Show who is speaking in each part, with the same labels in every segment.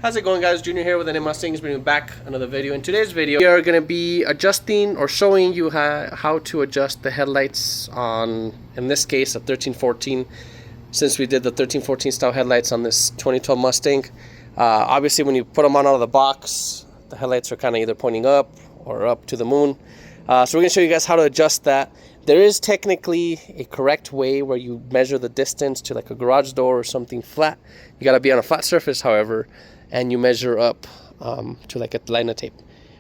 Speaker 1: How's it going, guys? Junior here with LMR Mustangs, bringing back another video. In today's video, we are going to be adjusting or showing you how to adjust the headlights on, in this case, a 1314. Since we did the 1314 style headlights on this 2012 Mustang, obviously when you put them on out of the box, the headlights are kind of either pointing up or up to the moon. So we're going to show you guys how to adjust that. There is technically a correct way where you measure the distance to like a garage door or something flat. You got to be on a flat surface, however, and you measure up to like a line of tape.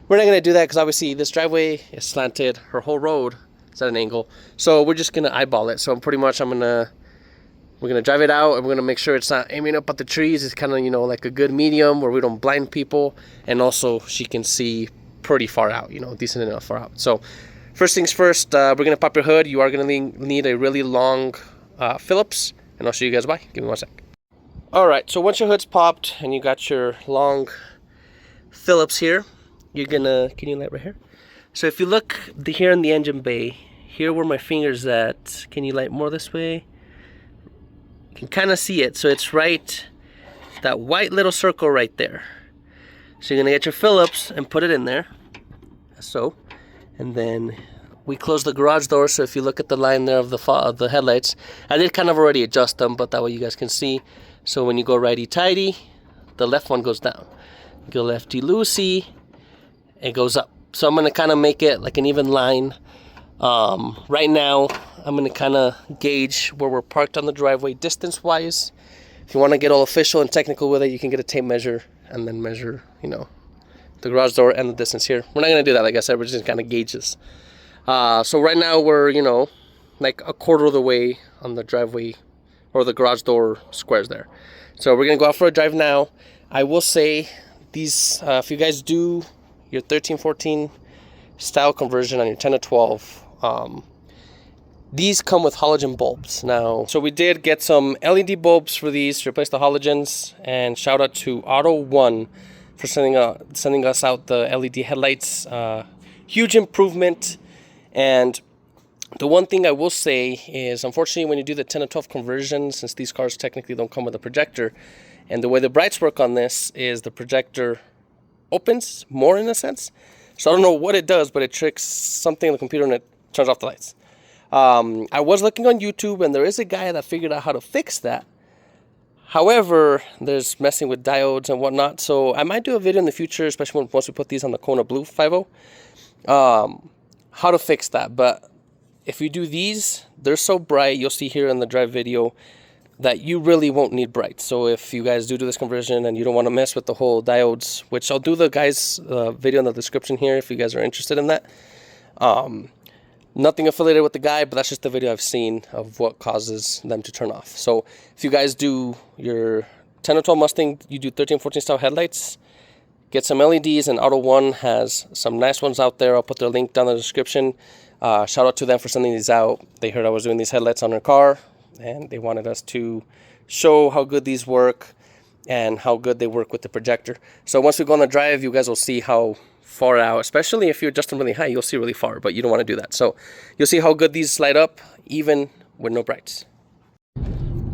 Speaker 1: We're not going to do that because obviously this driveway is slanted. Her whole road is at an angle. So we're just going to eyeball it. So we're going to drive it out and we're going to make sure it's not aiming up at the trees. It's kind of, you know, like a good medium where we don't blind people. And also she can see pretty far out, you know, decent enough far out. So first things first, we're going to pop your hood. You are going to need a really long Phillips. And I'll show you guys why. Give me one sec. Alright, so once your hood's popped and you got your long Phillips here, you're gonna, can you light right here? So if you look here in the engine bay, here where my finger's at, can you light more this way? You can kind of see it, so it's right, that white little circle right there. So you're gonna get your Phillips and put it in there, so, and then we close the garage door, so if you look at the line there of the headlights, I did kind of already adjust them, but that way you guys can see. So when you go righty-tighty, the left one goes down. You go lefty-loosey, it goes up. So I'm going to kind of make it like an even line. Right now, I'm going to kind of gauge where we're parked on the driveway distance-wise. If you want to get all official and technical with it, you can get a tape measure and then measure, you know, the garage door and the distance here. We're not going to do that, like I said, we're just kind of gauge this. So right now we're, you know, like a quarter of the way on the driveway or the garage door squares there. So we're gonna go out for a drive now. I will say these, if you guys do your 1314 style conversion on your 10 to 12, these come with halogen bulbs. Now, so we did get some LED bulbs for these to replace the halogens, and shout out to AutoOne for sending us out the LED headlights. Huge improvement. And the one thing I will say is, unfortunately, when you do the 10 to 12 conversion, since these cars technically don't come with a projector, and the way the brights work on this is the projector opens more in a sense. So I don't know what it does, but it tricks something in the computer and it turns off the lights. I was looking on YouTube, and there is a guy that figured out how to fix that. However, there's messing with diodes and whatnot, so I might do a video in the future, especially once we put these on the Kona Blue 5.0, how to fix that. But if you do these, they're so bright, you'll see here in the drive video, that you really won't need bright. So if you guys do this conversion and you don't want to mess with the whole diodes, which I'll do the guy's video in the description here if you guys are interested in that. Nothing affiliated with the guy, but that's just the video I've seen of what causes them to turn off. So if you guys do your 10 or 12 Mustang, you do 1314 style headlights, get some LEDs, and AutoOne has some nice ones out there. I'll put their link down in the description. Shout out to them for sending these out. They heard I was doing these headlights on their car, and they wanted us to show how good these work and how good they work with the projector. So once we go on the drive, you guys will see how far out, especially if you adjust them really high, you'll see really far, but you don't want to do that. So you'll see how good these light up even with no brights.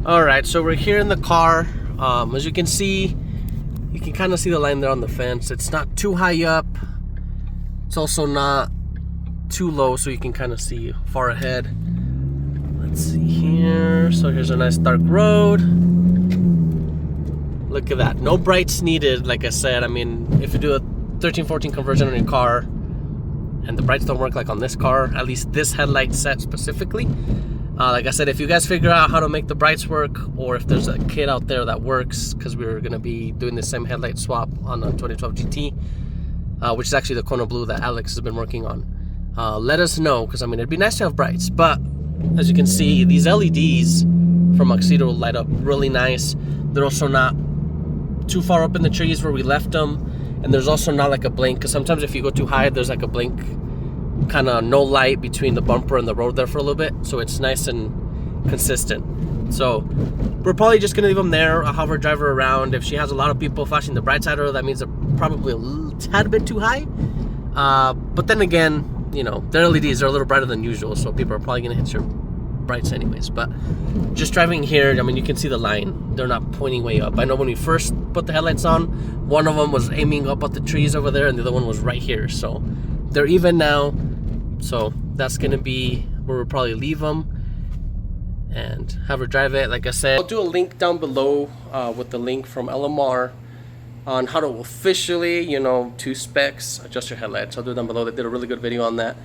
Speaker 1: Alright, so we're here in the car. As you can see, you can kind of see the line there on the fence. It's not too high up. It's also not too low, so you can kind of see far ahead. Let's see here. So here's a nice dark road. Look at that. No brights needed, like I said. I mean, if you do a 1314 conversion on your car and the brights don't work like on this car, at least this headlight set specifically, like I said, if you guys figure out how to make the brights work, or if there's a kit out there that works, because we're going to be doing the same headlight swap on the 2012 GT, which is actually the Kona Blue that Alex has been working on. Let us know, because I mean, it'd be nice to have brights, but as you can see, these LEDs from Oxydo light up really nice. They're also not too far up in the trees where we left them, and there's also not like a blink, because sometimes if you go too high, there's like a blink, kind of no light between the bumper and the road there for a little bit, so it's nice and consistent. So we're probably just gonna leave them there. I'll have her drive her around. If she has a lot of people flashing the brights at her, that means they're probably a tad bit too high. But then again, you know, their LEDs are a little brighter than usual, so people are probably gonna hit your brights anyways. But just driving here, I mean, you can see the line. They're not pointing way up. I know when we first put the headlights on, one of them was aiming up at the trees over there, and the other one was right here. So they're even now. So that's gonna be where we'll probably leave them and have her drive it. Like I said, I'll do a link down below with the link from LMR on how to officially, you know, to specs, adjust your headlights. I'll do it down below. They did a really good video on that.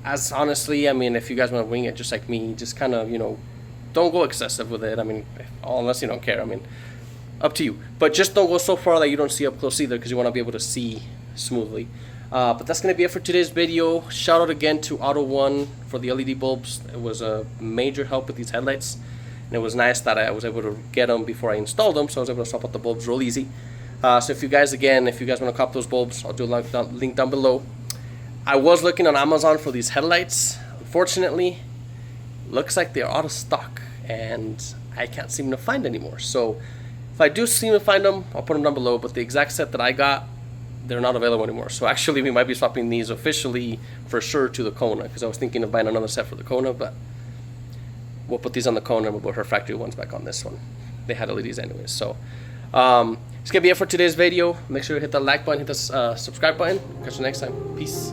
Speaker 1: As honestly, I mean, if you guys want to wing it just like me, just kind of, you know, don't go excessive with it. I mean, unless you don't care. I mean, up to you. But just don't go so far that you don't see up close either, because you want to be able to see smoothly. But that's going to be it for today's video. Shout out again to AutoOne for the LED bulbs. It was a major help with these headlights. And it was nice that I was able to get them before I installed them, so I was able to swap out the bulbs real easy. So if you guys want to cop those bulbs, I'll do a link down below. I was looking on Amazon for these headlights. Unfortunately, looks like they're out of stock, and I can't seem to find anymore. So if I do seem to find them, I'll put them down below. But the exact set that I got, they're not available anymore. So actually, we might be swapping these officially for sure to the Kona, because I was thinking of buying another set for the Kona, but we'll put these on the Kona and we'll put her factory ones back on this one. They had LEDs anyways. So it's gonna be it for today's video. Make sure you hit the like button, hit the subscribe button. Catch you next time. Peace.